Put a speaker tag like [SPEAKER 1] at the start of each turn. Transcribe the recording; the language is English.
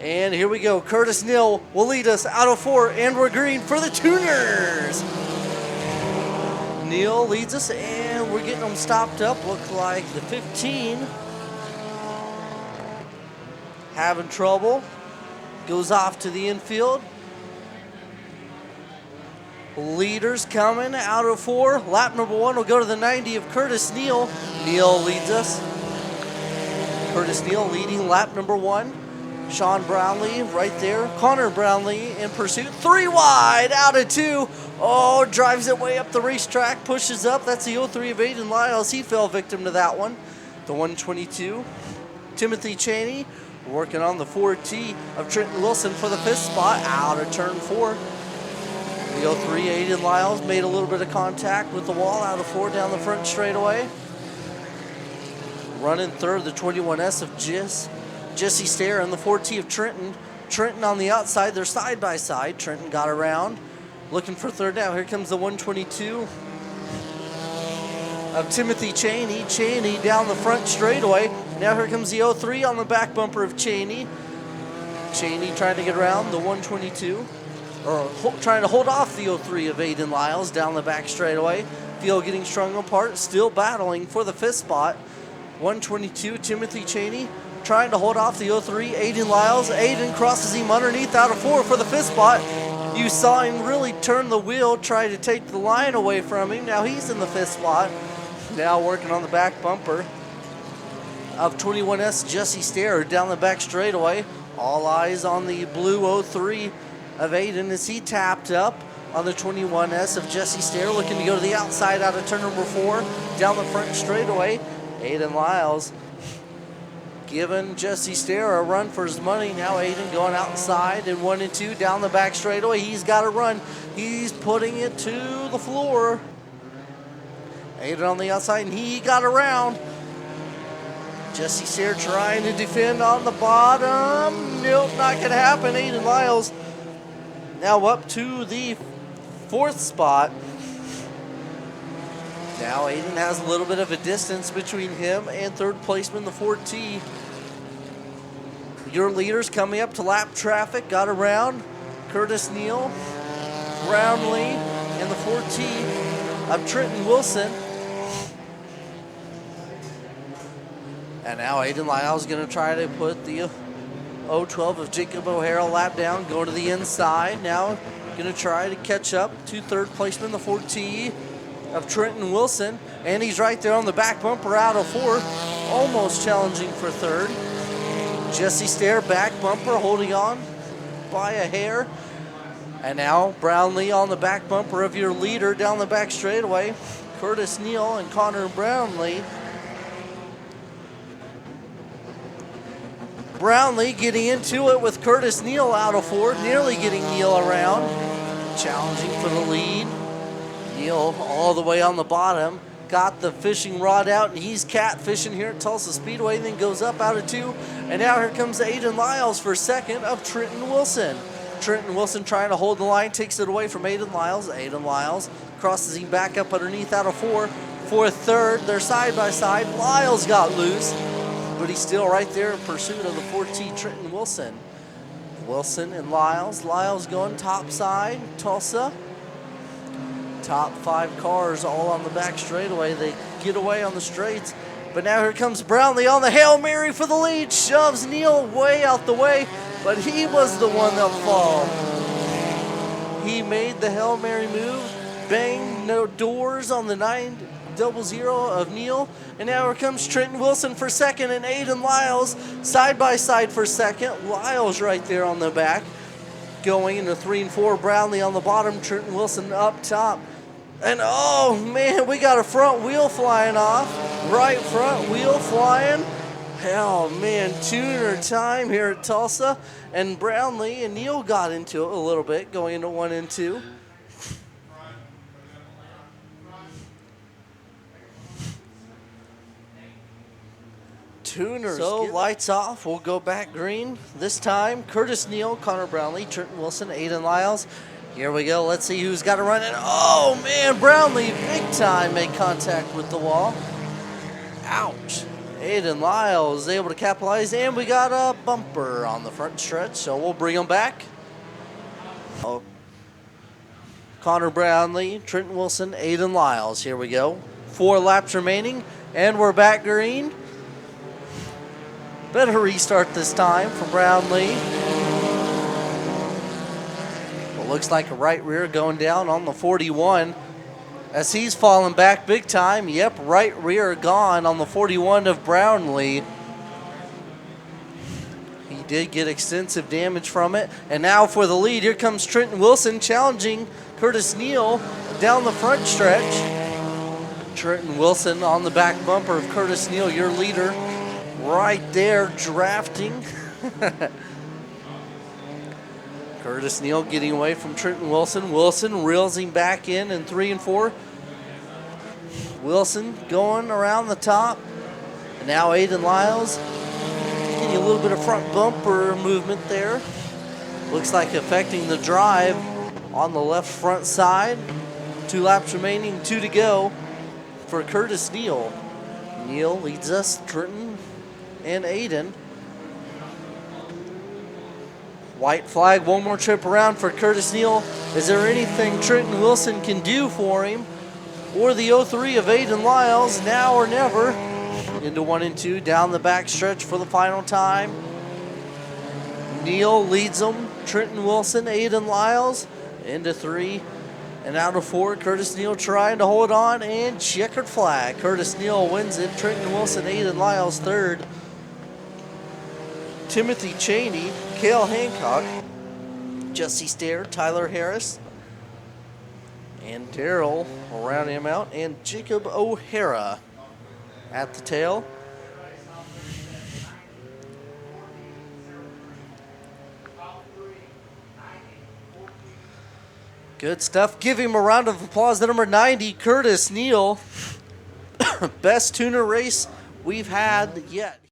[SPEAKER 1] And here we go. Curtis Neal will lead us out of 4, and we're green for the Tuners. Neal leads us, and we're getting them stopped up. Looks like the 15 having trouble. Goes off to the infield. Leaders coming out of 4. Lap number 1 will go to the 90 of Curtis Neal. Neal leads us. Curtis Neal leading lap number 1. Sean Brownlee right there. Connor Brownlee in pursuit. 3 wide out of 2. Oh, drives it way up the racetrack. Pushes up. That's the 03 of Aydon Lyles. He fell victim to that one. The 122. Timothy Chainey working on the 4T of Trenton Wilson for the 5th spot. Out of turn 4. The 03 Aydon Lyles made a little bit of contact with the wall out of 4 down the front straightaway. Running third, the 21S of Jesse Stair and the 4T of Trenton. Trenton on the outside, they're side by side. Trenton got around, looking for third now. Here comes the 122 of Timothy Chainey. Chainey down the front straightaway. Now here comes the 03 on the back bumper of Chainey. Chainey trying to get around the 122. Or trying to hold off the 03 of Aydon Lyles down the back straightaway. Field getting strung apart, still battling for the 5th spot. 122, Timothy Chainey trying to hold off the 03, Aydon Lyles. Aydon crosses him underneath out of 4 for the 5th spot. You saw him really turn the wheel, try to take the line away from him. Now he's in the 5th spot. Now working on the back bumper of 21S Jesse Stair down the back straightaway. All eyes on the blue 03 of Aydon as he tapped up on the 21S of Jesse Stair, looking to go to the outside out of turn number 4, down the front straightaway. Aydon Lyles giving Jesse Stair a run for his money. Now Aydon going outside in 1 and 2 down the back straightaway. He's got a run. He's putting it to the floor. Aydon on the outside, and he got around. Jesse Stair trying to defend on the bottom. Nope, not going to happen. Aydon Lyles now up to the 4th spot. Now Aydon has a little bit of a distance between him and 3rd placeman, the 4T. Your leaders coming up to lap traffic, got around. Curtis Neal, Brownlee, and the 4T of Trenton Wilson. And now Aydon Lyles is going to try to put the 012 of Jacob O'Hara lap down, go to the inside. Now going to try to catch up to 3rd placeman, the 4T of Trenton Wilson. And he's right there on the back bumper out of 4, almost challenging for 3rd. Jesse Stair back bumper holding on by a hair. And now Brownlee on the back bumper of your leader down the back straightaway. Curtis Neal and Connor Brownlee. Brownlee getting into it with Curtis Neal out of 4, nearly getting Neal around. Challenging for the lead. Neal all the way on the bottom. Got the fishing rod out, and he's catfishing here at Tulsa Speedway. Then goes up out of 2. And now here comes Aydon Lyles for 2nd of Trenton Wilson. Trenton Wilson trying to hold the line, takes it away from Aydon Lyles. Aydon Lyles crosses him back up underneath out of 4. For 3rd, they're side by side. Lyles got loose, but he's still right there in pursuit of the 4T Trenton Wilson. Wilson and Lyles. Lyles going top side, Tulsa. Top 5 cars all on the back straightaway. They get away on the straights. But now here comes Brownlee on the Hail Mary for the lead. Shoves Neal way out the way, but he was the one that fall. He made the Hail Mary move. Bang, no doors on the 900 of Neal. And now here comes Trenton Wilson for 2nd and Aydon Lyles side by side for 2nd. Lyles right there on the back. Going into 3 and 4. Brownlee on the bottom. Trenton Wilson up top. And oh man, we got a front wheel flying off. Right front wheel flying. Oh man, tuner time here at Tulsa. And Brownlee and Neal got into it a little bit going into 1 and 2. Tuners. So lights off. We'll go back green. This time, Curtis Neal, Connor Brownlee, Trenton Wilson, Aydon Lyles. Here we go. Let's see who's got to run it. Oh, man, Brownlee big time made contact with the wall. Ouch. Aydon Lyles is able to capitalize, and we got a bumper on the front stretch, so we'll bring him back. Connor Brownlee, Trenton Wilson, Aydon Lyles. Here we go. 4 laps remaining, and we're back green. Better restart this time for Brownlee. Well, looks like a right rear going down on the 41 as he's falling back big time. Yep, right rear gone on the 41 of Brownlee. He did get extensive damage from it. And now for the lead, here comes Trenton Wilson challenging Curtis Neal down the front stretch. Trenton Wilson on the back bumper of Curtis Neal, your leader, right there drafting. Curtis Neal getting away from Trenton Wilson. Wilson reels him back in 3 and 4. Wilson going around the top. And now Aydon Lyles getting a little bit of front bumper movement there. Looks like affecting the drive on the left front side. 2 laps remaining, 2 to go for Curtis Neal. Neal leads us, Trenton and Aydon. White flag, 1 more trip around for Curtis Neal. Is there anything Trenton Wilson can do for him? Or the 03 of Aydon Lyles, now or never. Into 1 and 2, down the back stretch for the final time. Neal leads them. Trenton Wilson, Aydon Lyles, into 3 and out of 4. Curtis Neal trying to hold on, and checkered flag. Curtis Neal wins it. Trenton Wilson, Aydon Lyles third. Timothy Chainey, Cale Hancock, Jesse Stair, Tyler Harris, and Darrell will round him out, and Jacob O'Hara at the tail. Good stuff. Give him a round of applause. The number 90, Curtis Neal. Best tuner race we've had yet.